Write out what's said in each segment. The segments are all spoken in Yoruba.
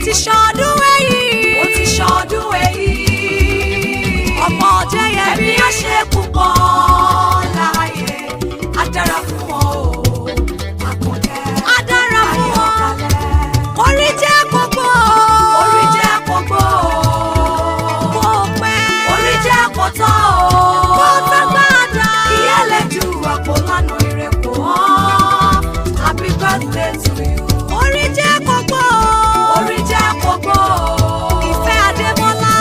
ti ṣọdún èyí. ó ti ṣọdún èyí. ọmọ Ojeyemi ẹ̀mí á ṣe púpọ̀ láàyè. á dára fún wọn o. àkùnjẹ́. á dára fún wọn. orí jẹ́ gbogbo. orí jẹ́ gbogbo. kò pẹ́. orí jẹ́ kọ́tọ́ o. kò tẹ́ gbàdá. ìyẹ́lẹ́dù àpò lánàá ìrẹ́pọ̀ ọ́. happy birthday to you. orí jẹ́ gbogbo. orí jẹ́ gbogbo. ìfẹ́ Adémọ́lá.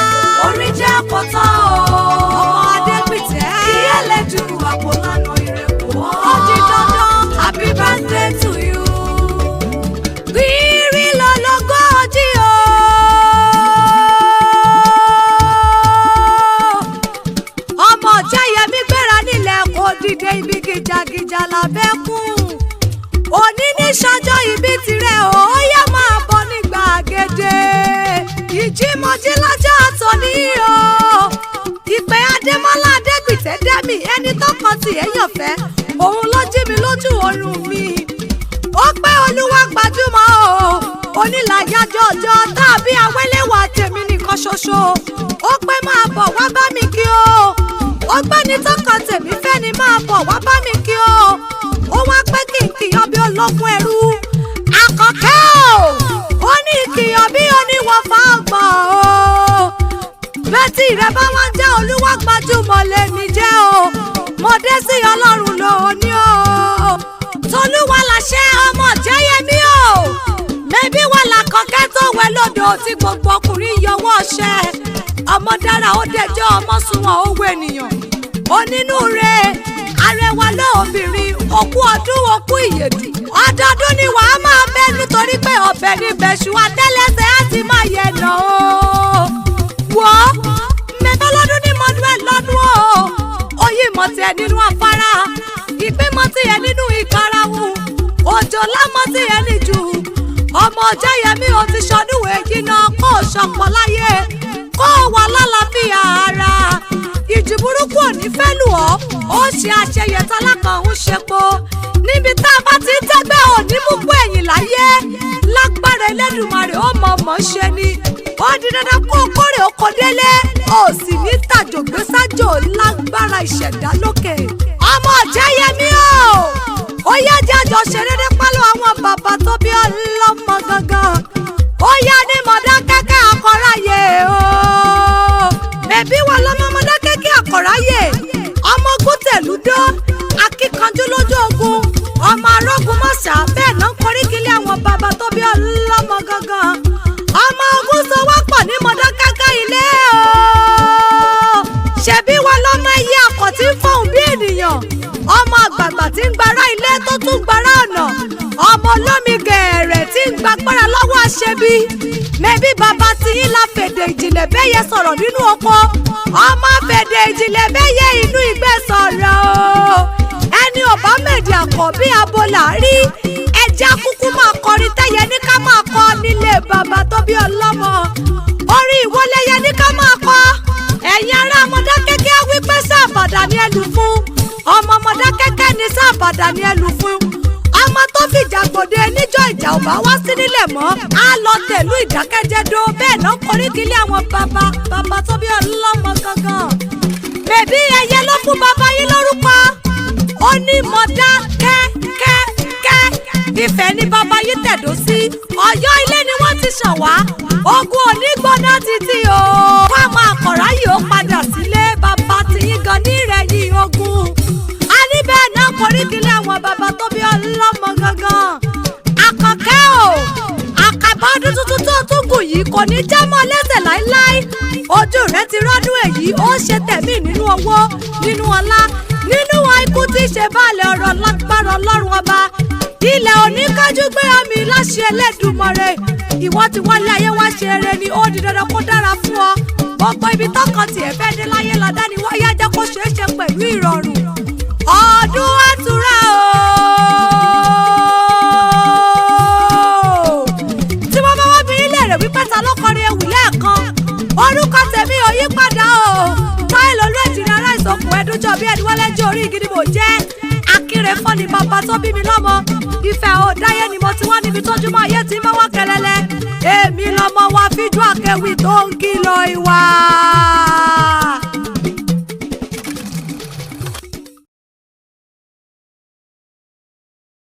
orí jẹ́ kọ́tọ́ o. ọmọ Adépìtẹ́. ìyẹ́lẹ́dù àpò lánàá ìrẹ́pọ̀ ọ́. ó di dandan. happy birthday to you. Gbìrì lọ́lọ́gọ́jì o. ọmọ Ojeyemi gbéra nílẹ̀ kò dìde ibi gìjàgìjà lábẹ́kún. òní ní sọ́jọ́ ibi tirẹ̀ o, ó yá máa bọ̀ ní gbàgede. ìjímọ̀jí lọ́jọ́ àtọ̀ní o. ìpè Adémọ́lá Adépìtẹ́ dẹ́mi ẹni tọkàn tí èèyàn fẹ́ òun ló jí mi lójú oorun mi. ó pé Olúwa gbajúmọ̀ o, onílàyájọ́ ọjọ́ tàbí awẹ́lẹ́wà tèmi nìkan ṣoṣo. ó pé máa bọ̀ wá bá mi kí o. ó pé ní tọkàn tèmi fẹ́ ni máa bọ̀ wá bá mi kí o. ó wá pé kí n kìyàn bí ológun ẹrú. Àkànkẹ́ o, ó ní ìkìyàn bí oníwọ̀fà ọgbọ̀n o. bẹ́tì rẹ̀ bá wá ń jẹ́ Olúwa gbajúmọ̀ lèmi jẹ́ o. mo dé sí Ọlọ́run lónìí o. Toluwalase ọmọ Ojeyemi o. mẹ́bí wà l'Àkànkẹ́ tó wẹ̀ lódò tí gbogbo ọkùnrin yọwọ́ ṣẹ́. ọmọ dára ó dẹjọ́ ọmọ sunwọ̀n owó ènìyàn. onínúure arẹwà lóbìnrin òkú ọdún òkú ìyèdù. ọdọọdún ni wàá máa bẹ nítorí pé ọbẹ̀ ní bẹ̀ṣù àtẹ́lẹsẹ̀ á ti máa yẹ nà o. wọ́ mẹ́fẹ́ lọ́dún ní mọ́dún ẹ̀ lọ́dún o. oyin mọ̀ tiẹ̀ nínú afárá. ìpín mọ̀ tiẹ̀ nínú ìkarahun. òjò lámọ̀ tiẹ̀ níjù. ọmọ Ojeyemi ó ti ṣọdún èyí náà kó o ṣọ̀pọ̀ láyé. kó o wà lálàáfíà ara. ìjì burúkú ò ní fẹ́ lù ọ́. ó ṣe àṣeyẹ tálákàn ń ṣepo. níbi tá a bá ti ń tẹ́gbẹ́ òní mú kú ẹ̀yìn láyé. lágbára Elédùmarè ó mọ̀ ọmọ ṣe ni. ó di dandan kó o kórè oko délé. ó sì ní tàjògbésájò lágbára ìṣẹ̀dá lókè. ọmọ Ojeyemi o. ó yá jájọ ṣeré pálọ̀ àwọn bàbá tó bí ọlọ́mọ gangan. ó yá ní Modákéké àkọ́ráyè o. bẹ̀bí wa lọ́mọ Modákéké àkọ́ráyè. ọmọ ogun tẹ̀lúdó akíkanjú lójú ogun. ọmọ arógun mọ̀ṣá bẹ́ẹ̀ náà ń korí kílé àwọn bàbá tó bí ọlọ́mọ gangan. ọmọ ogun sọ wọ́pọ̀ ní Modákéké ilé o. ṣebí wa lọ́mọ ẹyẹ àkọ́tí fóun bí ènìyàn. ọmọ àgbààgbà tí ń gbàrà ilé tó tún gbàrà ọ̀nà. ọmọ olómi gẹ̀ẹ́rẹ̀ tí ń gbàgbára lọ́wọ́ àṣebí. mẹ́bí bàbá tiyín la fèdè ìjìnlẹ̀ bẹ́yẹ sọ̀rọ̀ nínú oko. ọmọ fèdè ìjìnlẹ̀ bẹ́yẹ inú ìgbẹ́ sọ̀rọ̀ o. ẹni ò bá mèdì àkọ́bí abola rí. ẹja kúkú máa kọrin tẹ́yẹ ní ká máa kọ nílé bàbá tó bí ọlọ́mọ. orí ìwọlẹ́yẹ ní ká máa kọ. ẹ̀yin ará Modákéké wípé sábàdà ni ẹlù fún. ọmọ Modákéké ní sábàdà ni ẹlù fún. ọmọ tó fìjà gbòde níjọ́ ìjà ò bá wá sí nílẹ̀ mọ́. á lọ tẹ̀lú ìdákẹ́jẹ́dó bẹ́ẹ̀ náà korí kílé àwọn bàbá tó bí ọlọ́mọ gangan. bèbí ẹyẹ ló fún bàbá yín lórúkọ. ó ní Modákéké. Ifẹ̀ ni bàbá yín tẹ̀dó sí. Ọ̀yọ́ ilé ni wọ́n ti ṣàn wá. ogun onígbóná títí o. wọ́n á máa kọ̀ráyè ó padà sílé bàbá tiyín gan ní ìrẹ̀yìn ogun. a ní bẹ́ẹ̀ náà korí kílé àwọn bàbá tó bí ọlọ́mọ gangan. Àkànkẹ́ o. àkàbà ọdún tuntun tó tún gùn yìí kò ní já mọ́ lẹ́sẹ̀ láíláí. ojú rẹ ti rọ́dún èyí ó ṣe tẹ̀mí nínú owó nínú ọlá nínú àìkú tí ṣe báàlẹ̀ ọ̀rọ̀ lágbára Ọlọ́run ọba. ilẹ̀ oníkájú gbé omi láṣẹ Ẹlẹ́dùmarè. ìwọ ti wálé ayé wá ṣe eré ni ó di dandan kó dára fún ọ. gbogbo ibi tọkàn tiẹ̀ fẹ́ dé láyé ládá ni wọ́n yá jẹ́ kó ṣeé ṣe pẹ̀lú ìrọ̀rùn. ọdún àtúrà o. tí wọ́n bá wá bí ilé rẹ̀ wípé ta ló kọrin ewì lẹ́ẹ̀kan. orúkọ tèmi ò yí padà o. táyé lolú èjìrì ará ìsọkùn ẹdúnjọ bí ẹni wọlé jẹ́ orí ìgídìbò jẹ́ akínrẹ̀ alágbèrè fọ́ ni bàbá tó bí mi lọ́mọ. Ìfẹ́ ò dáyé ni mo ti wá níbi tójúmọ́ ayé ti mọ́wọ́ kẹlẹ́lẹ́. Èmi lọmọ wa